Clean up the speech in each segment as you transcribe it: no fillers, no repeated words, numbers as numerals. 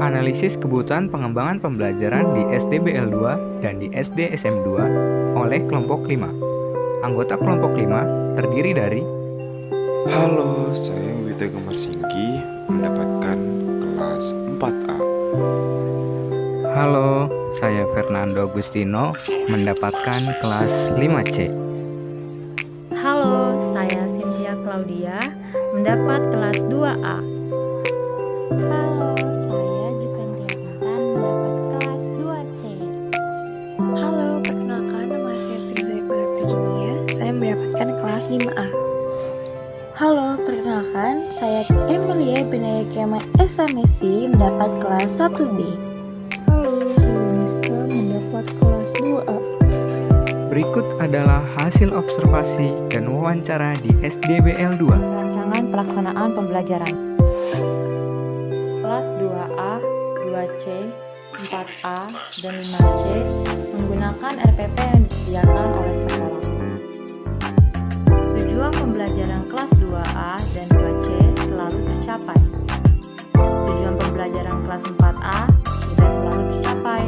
Analisis kebutuhan pengembangan pembelajaran di SDBL 2 dan di SD SM2 oleh kelompok 5. Anggota kelompok 5 terdiri dari Halo, saya Wita Gemarsinggi mendapatkan kelas 4A. Halo, saya Fernando Agustino mendapatkan kelas 5C. Halo, saya Cynthia Claudia mendapat kelas 2A. Halo, saya Juventia Intan mendapat kelas 2C. Halo, perkenalkan nama saya Firza Ivana Virginia. Saya mendapatkan kelas 5A. Halo, perkenalkan saya Emilia Benaya Kema SMSD mendapat kelas 1B. Halo, saya Miska mendapat kelas 2A. Berikut adalah hasil observasi dan wawancara di SDBL 2. Rancangan pelaksanaan pembelajaran. Kelas 2A, 2C, 4A, dan 5C menggunakan RPP yang disediakan oleh sekolah. Tujuan pembelajaran kelas 2A dan 2C selalu tercapai. Tujuan pembelajaran kelas 4A tidak selalu tercapai.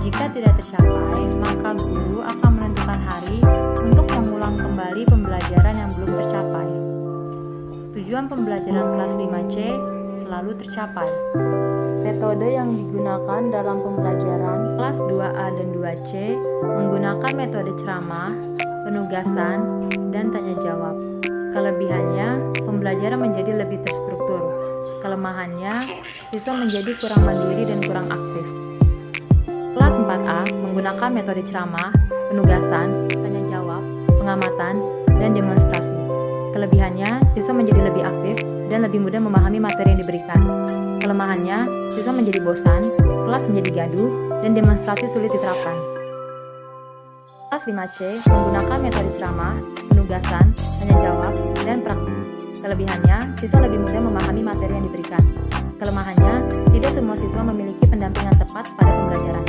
Jika tidak tercapai, maka guru akan menentukan hari untuk mengulang kembali pembelajaran yang belum tercapai. Tujuan pembelajaran kelas 5C selalu tercapai. Metode yang digunakan dalam pembelajaran kelas 2A dan 2C menggunakan metode ceramah, penugasan, dan tanya jawab. Kelebihannya, pembelajaran menjadi lebih terstruktur. Kelemahannya, siswa menjadi kurang mandiri dan kurang aktif. Kelas 4A menggunakan metode ceramah, penugasan, tanya jawab, pengamatan, dan demonstrasi. Kelebihannya, siswa menjadi lebih aktif dan lebih mudah memahami materi yang diberikan. Kelemahannya, siswa menjadi bosan, kelas menjadi gaduh, dan demonstrasi sulit diterapkan. Kelas 5C menggunakan metode ceramah, penugasan, tanya jawab, dan praktik. Kelebihannya, siswa lebih mudah memahami materi yang diberikan. Kelemahannya, tidak semua siswa memiliki pendampingan tepat pada pembelajaran.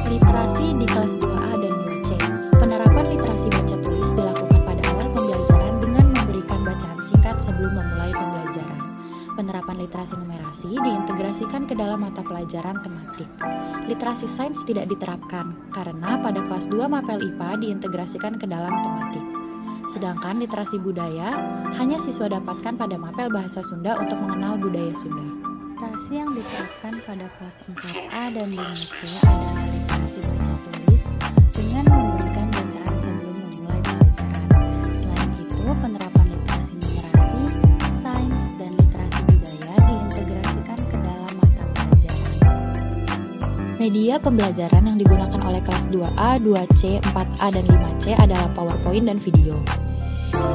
Literasi di kelas 2A dan 2C. Penerapan literasi baca tulis dilakukan pada awal pembelajaran dengan memberikan bacaan singkat sebelum memulai pembelajaran. Penerapan literasi numerasi diintegrasikan ke dalam mata pelajaran tematik. Literasi sains tidak diterapkan karena pada kelas 2 mapel IPA diintegrasikan ke dalam tematik. Sedangkan literasi budaya hanya siswa dapatkan pada mapel bahasa Sunda untuk mengenal budaya Sunda. Literasi yang diterapkan pada kelas 4A dan 5C adalah literasi baca tulis dengan memberikan bacaan sebelum memulai pelajaran. Selain itu, penerapan literasi numerasi, sains, dan literasi budaya diintegrasikan ke dalam mata pelajaran. Media pembelajaran yang digunakan oleh kelas 2A, 2C, 4A, dan 5C adalah PowerPoint dan video.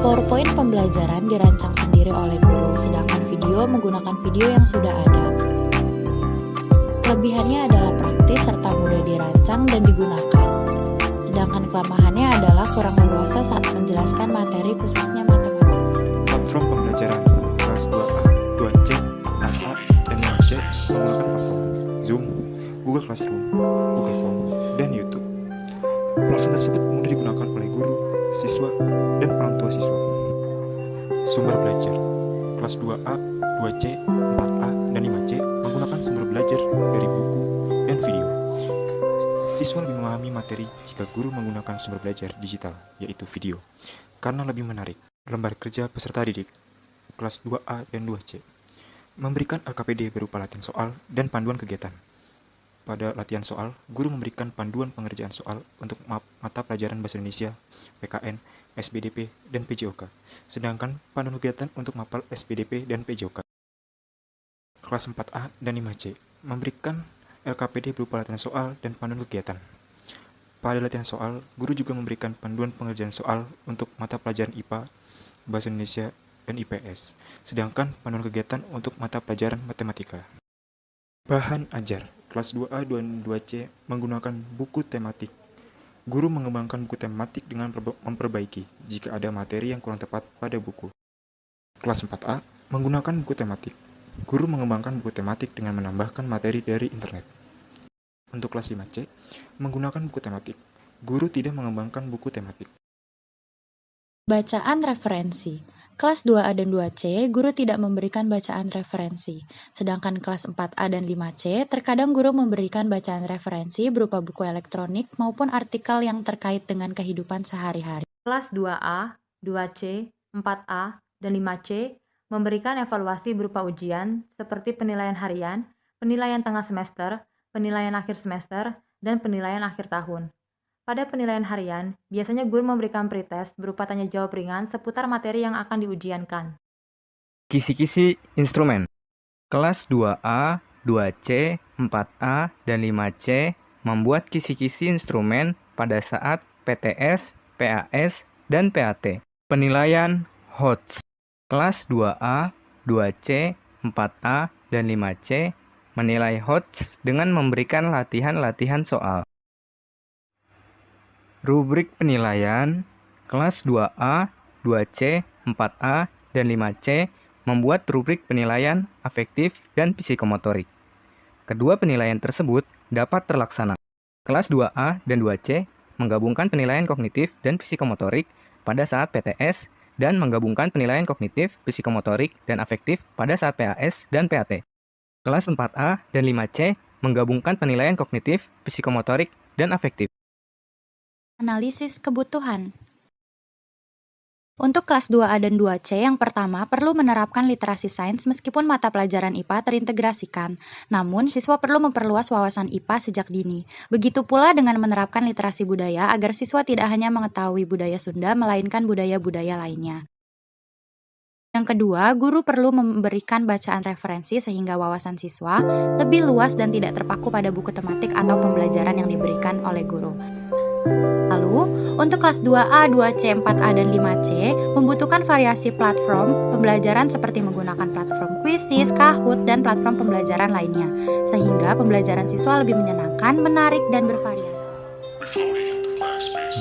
PowerPoint pembelajaran dirancang sendiri oleh guru, sedangkan video menggunakan video yang sudah ada. Kelebihannya adalah praktis serta mudah dirancang dan digunakan. Sedangkan kelemahannya adalah kurang leluasa saat menjelaskan materi khususnya matematika. Platform pembelajaran kelas 2A, 2C, 4A, dan 5C menggunakan platform Zoom, Google Classroom, Google Form, dan YouTube. Platform tersebut mudah digunakan oleh guru, siswa, dan orang tua siswa. Sumber belajar kelas 2A, 2C, 4A, dan 5C menggunakan sumber belajar dari buku dan video. Siswa lebih memahami materi jika guru menggunakan sumber belajar digital, yaitu video, karena lebih menarik. Lembar kerja peserta didik kelas 2A dan 2C memberikan LKPD berupa latihan soal dan panduan kegiatan. Pada latihan soal, guru memberikan panduan pengerjaan soal untuk mata pelajaran Bahasa Indonesia, PKN, SPDP, dan PJOK, sedangkan panduan kegiatan untuk mapel SPDP dan PJOK. Kelas 4A dan 5C memberikan LKPD berupa latihan soal dan panduan kegiatan. Pada latihan soal, guru juga memberikan panduan pengerjaan soal untuk mata pelajaran IPA, Bahasa Indonesia, dan IPS, sedangkan panduan kegiatan untuk mata pelajaran matematika. Bahan ajar kelas 2A dan 2C menggunakan buku tematik. Guru mengembangkan buku tematik dengan memperbaiki jika ada materi yang kurang tepat pada buku. Kelas 4A menggunakan buku tematik. Guru mengembangkan buku tematik dengan menambahkan materi dari internet. Untuk kelas 5C, menggunakan buku tematik. Guru tidak mengembangkan buku tematik. Bacaan referensi. Kelas 2A dan 2C, guru tidak memberikan bacaan referensi. Sedangkan kelas 4A dan 5C, terkadang guru memberikan bacaan referensi berupa buku elektronik maupun artikel yang terkait dengan kehidupan sehari-hari. Kelas 2A, 2C, 4A, dan 5C memberikan evaluasi berupa ujian seperti penilaian harian, penilaian tengah semester, penilaian akhir semester, dan penilaian akhir tahun. Pada penilaian harian, biasanya guru memberikan pretest berupa tanya jawab ringan seputar materi yang akan diujiankan. Kisi-kisi instrumen. Kelas 2A, 2C, 4A, dan 5C membuat kisi-kisi instrumen pada saat PTS, PAS, dan PAT. Penilaian HOTS. Kelas 2A, 2C, 4A, dan 5C menilai HOTS dengan memberikan latihan-latihan soal. Rubrik penilaian. Kelas 2A, 2C, 4A, dan 5C membuat rubrik penilaian afektif dan psikomotorik. Kedua penilaian tersebut dapat terlaksana. Kelas 2A dan 2C menggabungkan penilaian kognitif dan psikomotorik pada saat PTS dan menggabungkan penilaian kognitif, psikomotorik, dan afektif pada saat PAS dan PAT. Kelas 4A dan 5C menggabungkan penilaian kognitif, psikomotorik, dan afektif. Analisis kebutuhan. Untuk kelas 2A dan 2C yang pertama perlu menerapkan literasi sains meskipun mata pelajaran IPA terintegrasikan. Namun, siswa perlu memperluas wawasan IPA sejak dini. Begitu pula dengan menerapkan literasi budaya agar siswa tidak hanya mengetahui budaya Sunda melainkan budaya-budaya lainnya. Yang kedua, guru perlu memberikan bacaan referensi sehingga wawasan siswa lebih luas dan tidak terpaku pada buku tematik atau pembelajaran yang diberikan oleh guru. Lalu, untuk kelas 2A, 2C, 4A, dan 5C membutuhkan variasi platform pembelajaran seperti menggunakan platform Quizizz, Kahoot, dan platform pembelajaran lainnya, sehingga pembelajaran siswa lebih menyenangkan, menarik, dan bervariasi.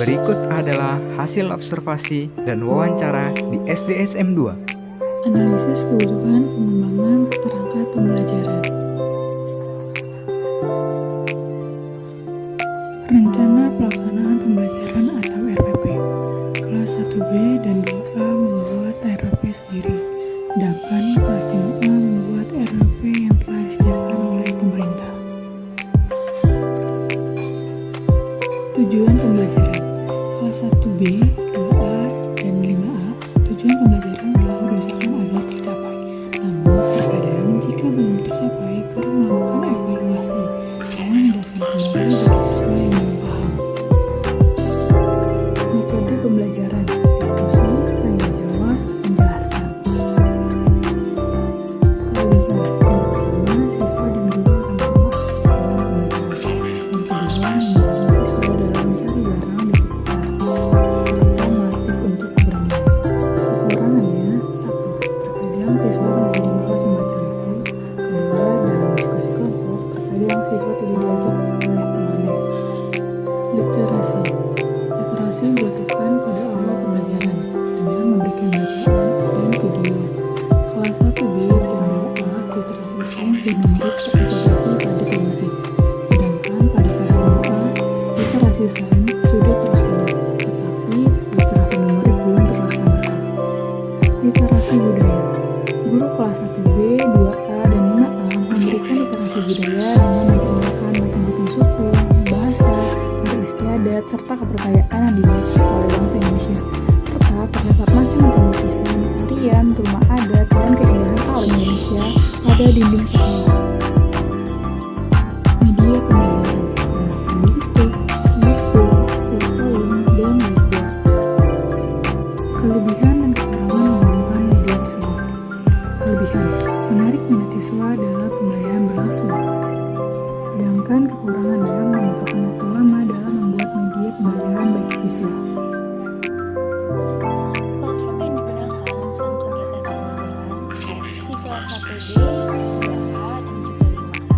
Berikut adalah hasil observasi dan wawancara di SDSM 2. Analisis kebutuhan pengembangan perangkat pembelajaran. Rencana pelaksanaan pembelajaran atau RPP. Kelas 1B dan 2A membuat RPP sendiri, sedangkan kelas 5A membuat RPP yang telah disediakan oleh pemerintah. Tujuan pembelajaran. Kelas 1B, 2A, dan 5A, tujuan pembelajaran telah berusaha agar tercapai. Namun, terkadang jika belum tercapai, guru melakukan evaluasi dan menjelaskan kembali bagi siswa yang belum paham. Metode pembelajaran, diskusi, tanya jawab, menjelaskan. Kelebihan, yang pertama, siswa dan guru akan puas dalam pembelajaran. Yang kedua, membantu siswa dalam mencari barang di sekitar serta melatih untuk keberanian. Kekurangannya, 1. Terkadang siswa menjadi malas membaca buku. Kedua, dalam diskusi kelompok, terkadang siswa tidak diajak oleh temannya. Literasi. Literasi dilakukan pada awal pembelajaran dengan memberikan bacaan dan video. Kelas 1B dan 2A literasi sains dan numerik terintegrasi pada tematik. Sedangkan pada kelas 5A, literasi sains sudah terlaksana, tetapi literasi numerik belum terlaksana. Literasi budaya. Guru kelas 1B, 2A, dan 5A memberikan literasi budaya dengan memperkenalkan macam-macam suku, bahasa, beristiadat, serta kepercayaan yang dimiliki oleh bangsa Indonesia. Serta terdapat macam-macam lukisan, tarian, rumah adat, dan keindahan alam Indonesia pada dinding sekolah. Media pembelajaran menggunakan YouTube, PowerPoint, dan Whiteboard. Kelebihan dan kekurangan menggunakan media tersebut. Kelebihan, menarik minat siswa dalam pembelajaran berlangsung. Sedangkan kekurangannya membutuhkan waktu lama dalam membuat media pembelajaran bagi siswa. Platform yang digunakan saat kegiatan pembelajaran di kelas 1B, 2A, dan juga 5A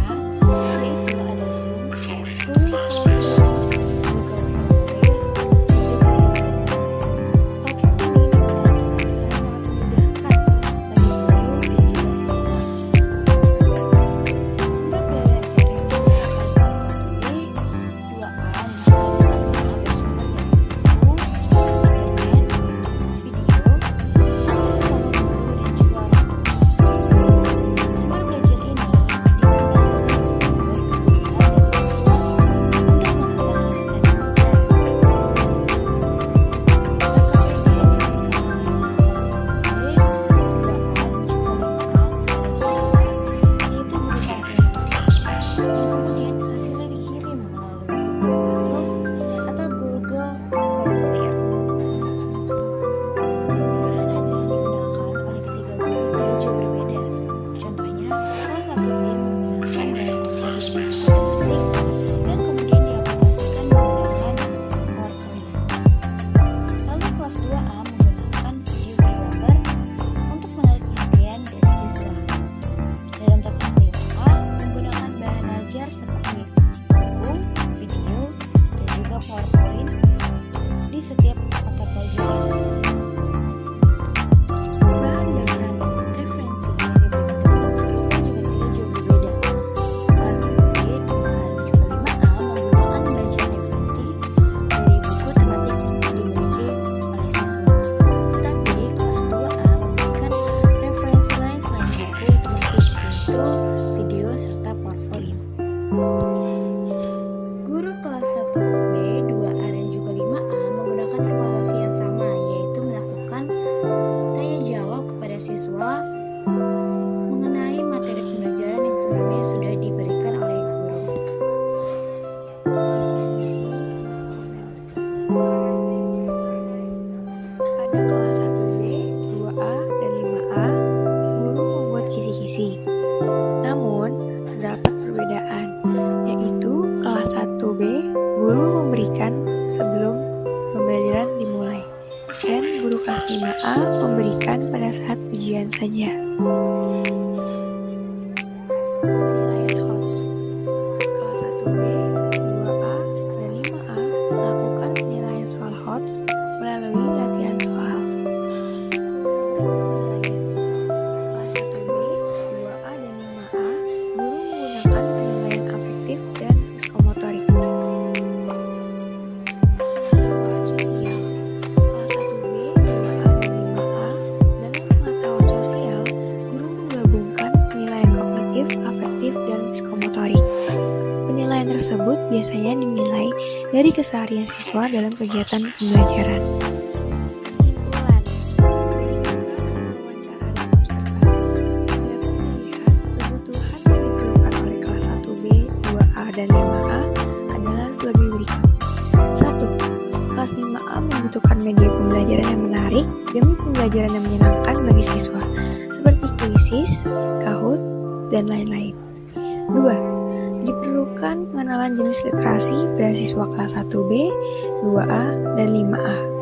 yaitu ada Zoom, Google Classroom, Google Meet, juga YouTube. Platform ini sangat memudahkan bagi guru dan juga siswa. Sumber pembelajaran yang digunakan kelas 1B, 2A, yaitu video serta portfolio. Guru kelas 1B, 2A, dan juga 5A menggunakan evaluasi yang sama, yaitu melakukan tanya jawab kepada siswa mengenai materi pembelajaran yang sebelumnya sudah diberikan oleh guru. Pada kelas 1B, 2A, dan 5A, guru membuat kisi-kisi. Namun, terdapat perbedaan, yaitu kelas 1B, guru memberikan sebelum pembelajaran dimulai, dan guru kelas 5A memberikan pada saat ujian saja. Penilaian HOTS. Kelas 1B, 2A, dan 5A melakukan penilaian soal HOTS melalui latihan soal. Penilaian. Kelas 1B, 2A, dan 5A, guru menggunakan penilaian afektif dan psikomotorik. Pengetahuan sosial. Kelas 1B, 2A, dan 5A, dalam pengetahuan sosial, guru menggabungkan penilaian kognitif, afektif, dan psikomotorik. Penilaian tersebut biasanya dinilai dari keseharian siswa dalam kegiatan pembelajaran. Kesimpulan, berdasarkan hasil wawancara dan observasi, dapat melihat kebutuhan yang diperlukan oleh kelas 1B, 2A, dan 5A adalah sebagai berikut. 1. Kelas 5A membutuhkan media pembelajaran yang menarik demi pembelajaran yang menyenangkan bagi siswa, seperti kuisis, Kahoot, dan lain-lain. 2. Diperlukan pengenalan jenis literasi pada siswa kelas 1B, 2A, dan 5A.